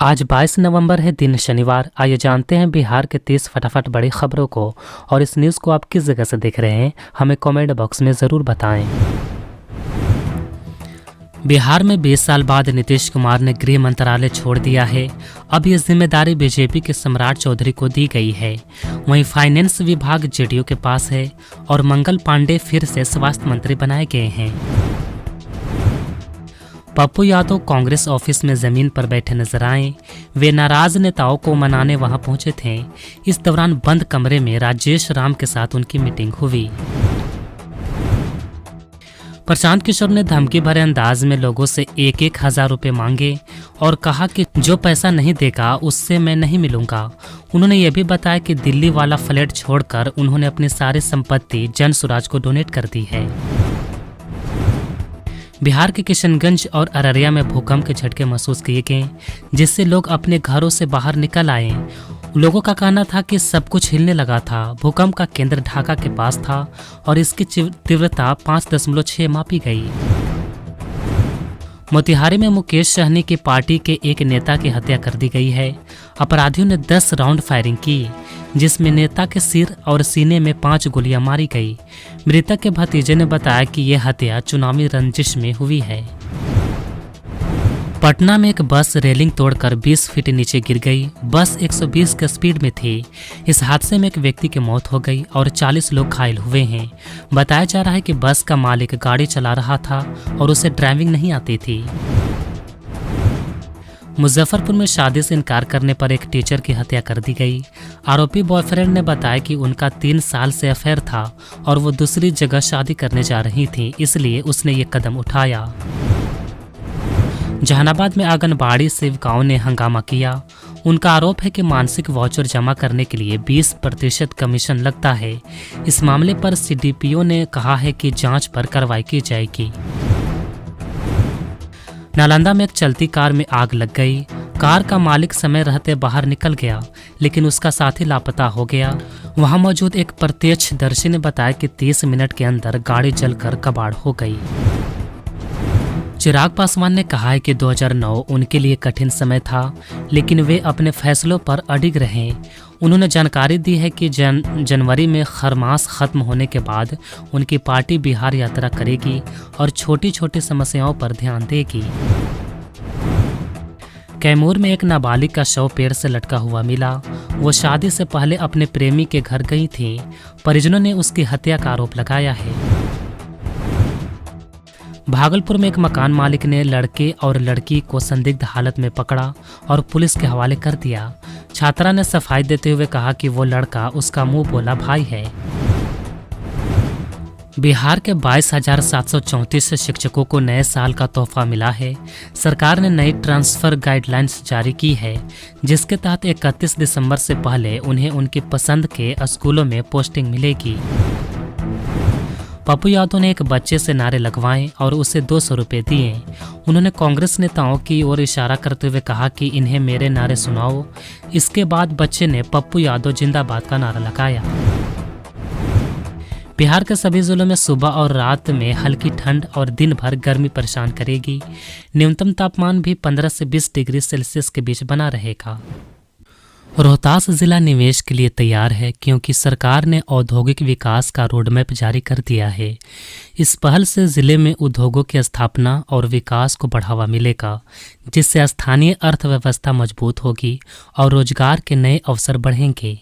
आज 22 नवंबर है, दिन शनिवार। आइए जानते हैं बिहार के 30 फटाफट बड़ी खबरों को। और इस न्यूज़ को आप किस जगह से देख रहे हैं, हमें कमेंट बॉक्स में ज़रूर बताएं। बिहार में 20 साल बाद नीतीश कुमार ने गृह मंत्रालय छोड़ दिया है। अब ये जिम्मेदारी बीजेपी के सम्राट चौधरी को दी गई है। वहीं फाइनेंस विभाग जेडीयू के पास है और मंगल पांडे फिर से स्वास्थ्य मंत्री बनाए गए हैं। पप्पू यादव कांग्रेस ऑफिस में जमीन पर बैठे नजर आए। वे नाराज नेताओं को मनाने वहां पहुंचे थे। इस दौरान बंद कमरे में राजेश राम के साथ उनकी मीटिंग हुई। प्रशांत किशोर ने धमकी भरे अंदाज में लोगों से 1,000 रुपये मांगे और कहा कि जो पैसा नहीं देगा उससे मैं नहीं मिलूंगा। उन्होंने यह भी बताया कि दिल्ली वाला फ्लैट छोड़कर उन्होंने अपनी सारी संपत्ति जन स्वराज को डोनेट कर दी है। बिहार के किशनगंज और अररिया में भूकंप के झटके महसूस किए गए, जिससे लोग अपने घरों से बाहर निकल आए। लोगों का कहना था कि सब कुछ हिलने लगा था। भूकंप का केंद्र ढाका के पास था और इसकी तीव्रता 5.6 मापी गई। मोतिहारी में मुकेश सहनी की पार्टी के एक नेता की हत्या कर दी गई है। अपराधियों ने 10 राउंड फायरिंग की, जिसमें नेता के सिर और सीने में 5 गोलियां मारी गई। मृतक के भतीजे ने बताया कि यह हत्या चुनावी रंजिश में हुई है। पटना में एक बस रेलिंग तोड़कर 20 फीट नीचे गिर गई। बस 120 की स्पीड में थी। इस हादसे में एक व्यक्ति की मौत हो गई और 40 लोग घायल हुए हैं। बताया जा रहा है कि बस का मालिक गाड़ी चला रहा था और उसे ड्राइविंग नहीं आती थी। मुजफ्फरपुर में शादी से इनकार करने पर एक टीचर की हत्या कर दी गई। आरोपी बॉयफ्रेंड ने बताया कि उनका 3 साल से अफेयर था और वो दूसरी जगह शादी करने जा रही थी, इसलिए उसने ये कदम उठाया। जहानाबाद में आंगनबाड़ी सेविकाओं ने हंगामा किया। उनका आरोप है कि मानसिक वाउचर जमा करने के लिए 20% कमीशन लगता है। इस मामले पर सीडीपीओ ने कहा है कि जांच पर कार्रवाई की जाएगी। नालंदा में एक चलती कार में आग लग गई। कार का मालिक समय रहते बाहर निकल गया, लेकिन उसका साथी लापता हो गया। वहां मौजूद एक प्रत्यक्षदर्शी ने बताया कि 30 मिनट के अंदर गाड़ी जलकर कबाड़ हो गई। चिराग पासवान ने कहा है कि 2009 उनके लिए कठिन समय था, लेकिन वे अपने फैसलों पर अडिग रहे। उन्होंने जानकारी दी है कि जनवरी में खरमास खत्म होने के बाद उनकी पार्टी बिहार यात्रा करेगी और छोटी छोटी समस्याओं पर ध्यान देगी। कैमूर में एक नाबालिग का शव पेड़ से लटका हुआ मिला। वो शादी से पहले अपने प्रेमी के घर गई थी। परिजनों ने उसकी हत्या का आरोप लगाया है। भागलपुर में एक मकान मालिक ने लड़के और लड़की को संदिग्ध हालत में पकड़ा और पुलिस के हवाले कर दिया। छात्रा ने सफाई देते हुए कहा कि वो लड़का उसका मुंह बोला भाई है। बिहार के 22,734 शिक्षकों को नए साल का तोहफा मिला है। सरकार ने नई ट्रांसफर गाइडलाइंस जारी की है, जिसके तहत 31 दिसंबर से पहले उन्हें उनकी पसंद के स्कूलों में पोस्टिंग मिलेगी। पप्पू यादव ने एक बच्चे से नारे लगवाए और उसे 200 रुपये दिए। उन्होंने कांग्रेस नेताओं की ओर इशारा करते हुए कहा कि इन्हें मेरे नारे सुनाओ। इसके बाद बच्चे ने पप्पू यादव जिंदाबाद का नारा लगाया। बिहार के सभी जिलों में सुबह और रात में हल्की ठंड और दिन भर गर्मी परेशान करेगी। न्यूनतम तापमान भी 15 से 20 डिग्री सेल्सियस के बीच बना रहेगा। रोहतास जिला निवेश के लिए तैयार है, क्योंकि सरकार ने औद्योगिक विकास का रोडमैप जारी कर दिया है। इस पहल से जिले में उद्योगों की स्थापना और विकास को बढ़ावा मिलेगा, जिससे स्थानीय अर्थव्यवस्था मजबूत होगी और रोजगार के नए अवसर बढ़ेंगे।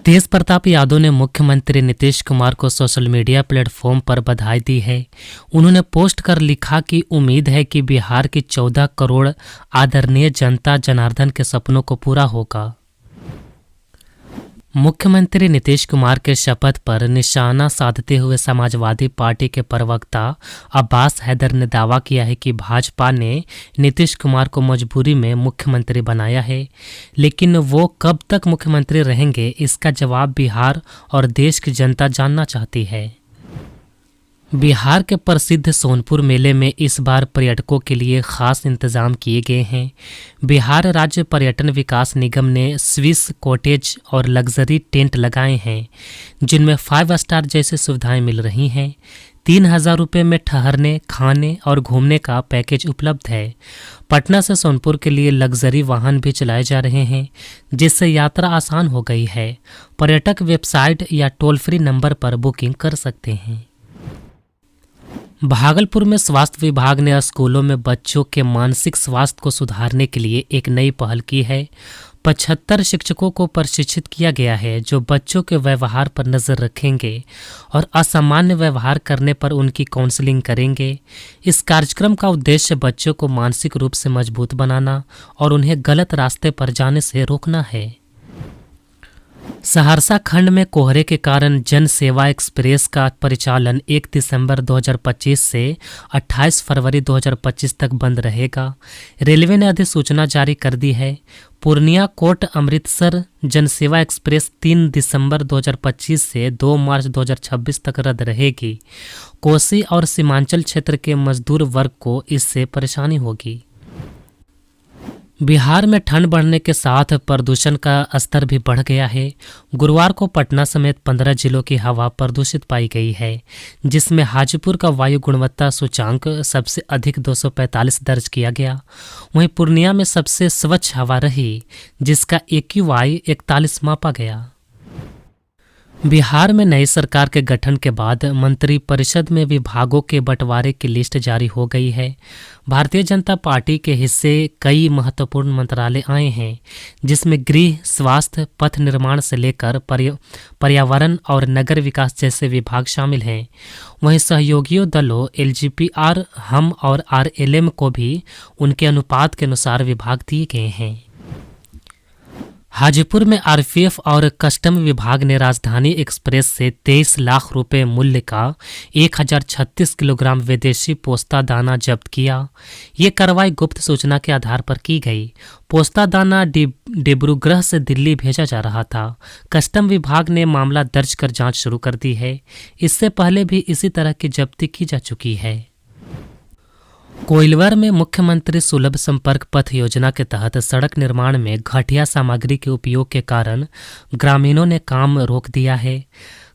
तेज प्रताप यादव ने मुख्यमंत्री नीतीश कुमार को सोशल मीडिया प्लेटफॉर्म पर बधाई दी है। उन्होंने पोस्ट कर लिखा कि उम्मीद है कि बिहार की 14 करोड़ आदरणीय जनता जनार्दन के सपनों को पूरा होगा। मुख्यमंत्री नीतीश कुमार के शपथ पर निशाना साधते हुए समाजवादी पार्टी के प्रवक्ता अब्बास हैदर ने दावा किया है कि भाजपा ने नीतीश कुमार को मजबूरी में मुख्यमंत्री बनाया है, लेकिन वो कब तक मुख्यमंत्री रहेंगे, इसका जवाब बिहार और देश की जनता जानना चाहती है। बिहार के प्रसिद्ध सोनपुर मेले में इस बार पर्यटकों के लिए खास इंतजाम किए गए हैं। बिहार राज्य पर्यटन विकास निगम ने स्विस कॉटेज और लग्जरी टेंट लगाए हैं, जिनमें 5 स्टार जैसी सुविधाएं मिल रही हैं। 3,000 रुपये में ठहरने, खाने और घूमने का पैकेज उपलब्ध है। पटना से सोनपुर के लिए लग्जरी वाहन भी चलाए जा रहे हैं, जिससे यात्रा आसान हो गई है। पर्यटक वेबसाइट या टोल फ्री नंबर पर बुकिंग कर सकते हैं। भागलपुर में स्वास्थ्य विभाग ने स्कूलों में बच्चों के मानसिक स्वास्थ्य को सुधारने के लिए एक नई पहल की है। 75 शिक्षकों को प्रशिक्षित किया गया है, जो बच्चों के व्यवहार पर नज़र रखेंगे और असामान्य व्यवहार करने पर उनकी काउंसलिंग करेंगे। इस कार्यक्रम का उद्देश्य बच्चों को मानसिक रूप से मजबूत बनाना और उन्हें गलत रास्ते पर जाने से रोकना है। सहरसा खंड में कोहरे के कारण जन सेवा एक्सप्रेस का परिचालन 1 दिसंबर 2025 से 28 फरवरी 2025 तक बंद रहेगा। रेलवे ने अधिसूचना जारी कर दी है। पूर्णिया कोट अमृतसर जनसेवा एक्सप्रेस 3 दिसंबर 2025 से 2 मार्च 2026 तक रद्द रहेगी। कोसी और सीमांचल क्षेत्र के मजदूर वर्ग को इससे परेशानी होगी। बिहार में ठंड बढ़ने के साथ प्रदूषण का स्तर भी बढ़ गया है। गुरुवार को पटना समेत 15 जिलों की हवा प्रदूषित पाई गई है, जिसमें हाजीपुर का वायु गुणवत्ता सूचांक सबसे अधिक 245 दर्ज किया गया। वहीं पूर्णिया में सबसे स्वच्छ हवा रही, जिसका AQI 41 मापा गया। बिहार में नई सरकार के गठन के बाद मंत्रिपरिषद में विभागों के बंटवारे की लिस्ट जारी हो गई है। भारतीय जनता पार्टी के हिस्से कई महत्वपूर्ण मंत्रालय आए हैं, जिसमें गृह, स्वास्थ्य, पथ निर्माण से लेकर पर्यावरण और नगर विकास जैसे विभाग शामिल हैं। वहीं सहयोगियों दलों LGPR, हम और RLM को भी उनके अनुपात के अनुसार विभाग दिए गए हैं। हाजीपुर में RPF और कस्टम विभाग ने राजधानी एक्सप्रेस से 23 लाख रुपए मूल्य का 1036 किलोग्राम विदेशी पोस्ता दाना जब्त किया। ये कार्रवाई गुप्त सूचना के आधार पर की गई। पोस्ता दाना डिब्रूगढ़ से दिल्ली भेजा जा रहा था। कस्टम विभाग ने मामला दर्ज कर जांच शुरू कर दी है। इससे पहले भी इसी तरह की जब्ती की जा चुकी है। कोइलवर में मुख्यमंत्री सुलभ संपर्क पथ योजना के तहत सड़क निर्माण में घटिया सामग्री के उपयोग के कारण ग्रामीणों ने काम रोक दिया है।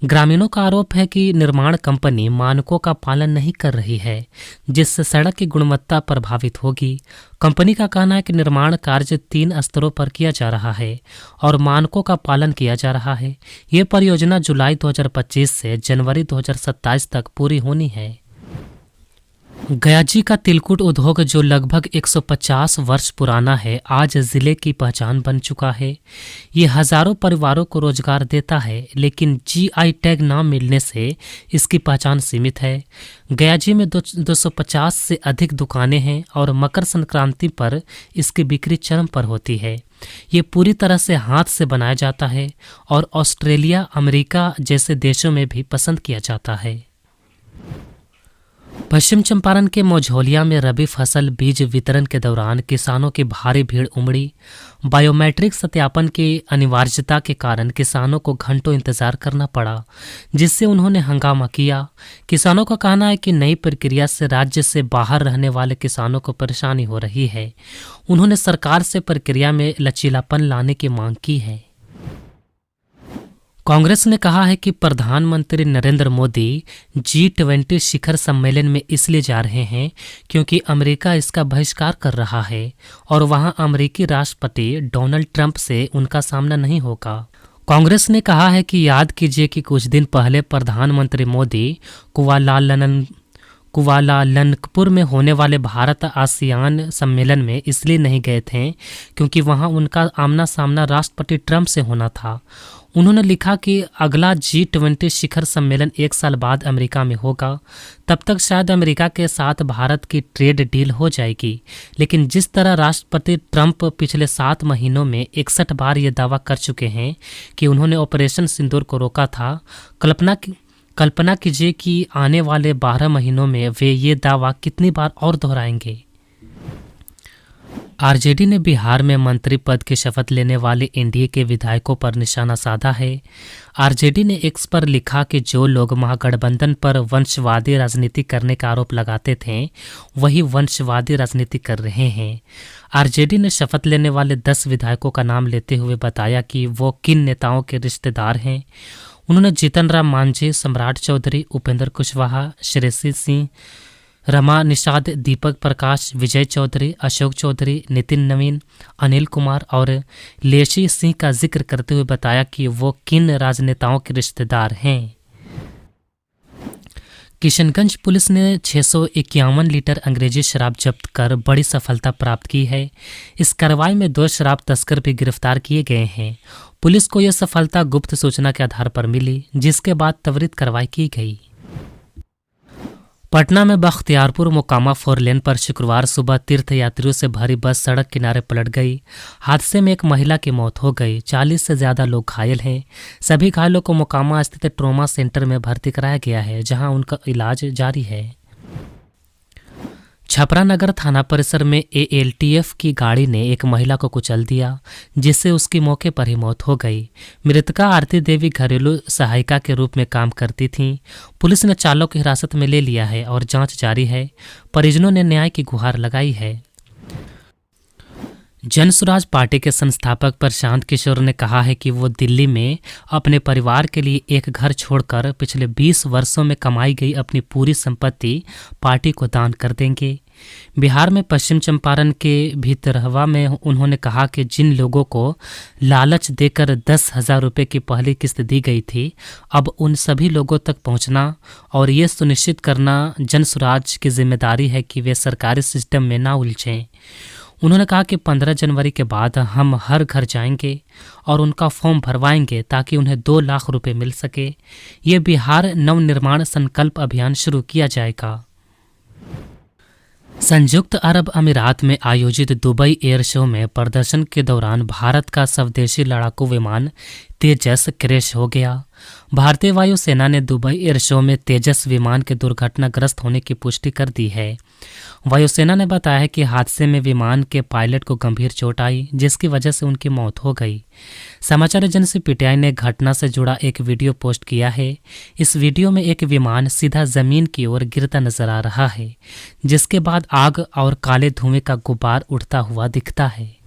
ग्रामीणों का आरोप है कि निर्माण कंपनी मानकों का पालन नहीं कर रही है, जिससे सड़क की गुणवत्ता प्रभावित होगी। कंपनी का कहना है कि निर्माण कार्य 3 स्तरों पर किया जा रहा है और मानकों का पालन किया जा रहा है। ये परियोजना जुलाई 2025 से जनवरी 2027 तक पूरी होनी है। गयाजी का तिलकुट उद्योग, जो लगभग 150 वर्ष पुराना है, आज जिले की पहचान बन चुका है। ये हजारों परिवारों को रोजगार देता है, लेकिन GI टैग ना मिलने से इसकी पहचान सीमित है। गयाजी में 250 से अधिक दुकानें हैं और मकर संक्रांति पर इसकी बिक्री चरम पर होती है। ये पूरी तरह से हाथ से बनाया जाता है और ऑस्ट्रेलिया, अमेरिका जैसे देशों में भी पसंद किया जाता है। पश्चिम चंपारण के मझौलिया में रबी फसल बीज वितरण के दौरान किसानों की भारी भीड़ उमड़ी। बायोमेट्रिक सत्यापन की अनिवार्यता के कारण किसानों को घंटों इंतजार करना पड़ा, जिससे उन्होंने हंगामा किया। किसानों का कहना है कि नई प्रक्रिया से राज्य से बाहर रहने वाले किसानों को परेशानी हो रही है। उन्होंने सरकार से प्रक्रिया में लचीलापन लाने की मांग की है। कांग्रेस ने कहा है कि प्रधानमंत्री नरेंद्र मोदी G20 शिखर सम्मेलन में इसलिए जा रहे हैं क्योंकि अमेरिका इसका बहिष्कार कर रहा है और वहां अमेरिकी राष्ट्रपति डोनाल्ड ट्रंप से उनका सामना नहीं होगा। कांग्रेस ने कहा है कि याद कीजिए कि कुछ दिन पहले प्रधानमंत्री मोदी कुआलालंपुर में होने वाले भारत आसियान सम्मेलन में इसलिए नहीं गए थे क्योंकि वहां उनका आमना सामना राष्ट्रपति ट्रंप से होना था। उन्होंने लिखा कि अगला G20 शिखर सम्मेलन 1 साल बाद अमेरिका में होगा। तब तक शायद अमेरिका के साथ भारत की ट्रेड डील हो जाएगी, लेकिन जिस तरह राष्ट्रपति ट्रंप पिछले 7 महीनों में 61 बार ये दावा कर चुके हैं कि उन्होंने ऑपरेशन सिंदूर को रोका था, कल्पना कीजिए कि आने वाले 12 महीनों में वे ये दावा कितनी बार और दोहराएंगे। RJD ने बिहार में मंत्री पद की शपथ लेने वाले NDA के विधायकों पर निशाना साधा है। RJD ने X पर लिखा कि जो लोग महागठबंधन पर वंशवादी राजनीति करने का आरोप लगाते थे, वही वंशवादी राजनीति कर रहे हैं। RJD ने शपथ लेने वाले 10 विधायकों का नाम लेते हुए बताया कि वो किन नेताओं के रिश्तेदार हैं। उन्होंने जीतन राम मांझी, सम्राट चौधरी, उपेंद्र कुशवाहा, श्रेयसी सिंह, रमा निषाद, दीपक प्रकाश, विजय चौधरी, अशोक चौधरी, नितिन नवीन, अनिल कुमार और लेशी सिंह का जिक्र करते हुए बताया कि वो किन राजनेताओं के रिश्तेदार हैं। किशनगंज पुलिस ने 651 लीटर अंग्रेजी शराब जब्त कर बड़ी सफलता प्राप्त की है। इस कार्रवाई में 2 शराब तस्कर भी गिरफ्तार किए गए हैं। पुलिस को यह सफलता गुप्त सूचना के आधार पर मिली, जिसके बाद त्वरित कार्रवाई की गई। पटना में बख्तियारपुर मोकामा 4 लेन पर शुक्रवार सुबह तीर्थयात्रियों से भरी बस सड़क किनारे पलट गई। हादसे में एक महिला की मौत हो गई। 40 से ज़्यादा लोग घायल हैं। सभी घायलों को मोकामा स्थित ट्रॉमा सेंटर में भर्ती कराया गया है, जहां उनका इलाज जारी है। छपरा नगर थाना परिसर में ALTF की गाड़ी ने एक महिला को कुचल दिया, जिससे उसकी मौके पर ही मौत हो गई। मृतका आरती देवी घरेलू सहायिका के रूप में काम करती थीं। पुलिस ने चालक को हिरासत में ले लिया है और जांच जारी है। परिजनों ने न्याय की गुहार लगाई है। जनसुराज पार्टी के संस्थापक प्रशांत किशोर ने कहा है कि वो दिल्ली में अपने परिवार के लिए एक घर छोड़कर पिछले 20 वर्षों में कमाई गई अपनी पूरी संपत्ति पार्टी को दान कर देंगे। बिहार में पश्चिम चंपारण के भितरहवा में उन्होंने कहा कि जिन लोगों को लालच देकर 10,000 रुपये की पहली किस्त दी गई थी, अब उन सभी लोगों तक पहुंचना और ये सुनिश्चित करना जनसुराज की जिम्मेदारी है कि वे सरकारी सिस्टम में ना उलझें। उन्होंने कहा कि 15 जनवरी के बाद हम हर घर जाएंगे और उनका फॉर्म भरवाएंगे ताकि उन्हें 2 लाख रुपए मिल सके। ये बिहार नवनिर्माण संकल्प अभियान शुरू किया जाएगा। संयुक्त अरब अमीरात में आयोजित दुबई एयर शो में प्रदर्शन के दौरान भारत का स्वदेशी लड़ाकू विमान तेजस क्रैश हो गया। भारतीय वायुसेना ने दुबई एयर शो में तेजस विमान के दुर्घटनाग्रस्त होने की पुष्टि कर दी है। वायुसेना ने बताया है कि हादसे में विमान के पायलट को गंभीर चोट आई, जिसकी वजह से उनकी मौत हो गई। समाचार एजेंसी PTI ने घटना से जुड़ा एक वीडियो पोस्ट किया है। इस वीडियो में एक विमान सीधा जमीन की ओर गिरता नजर आ रहा है, जिसके बाद आग और काले धुएं का गुब्बार उठता हुआ दिखता है।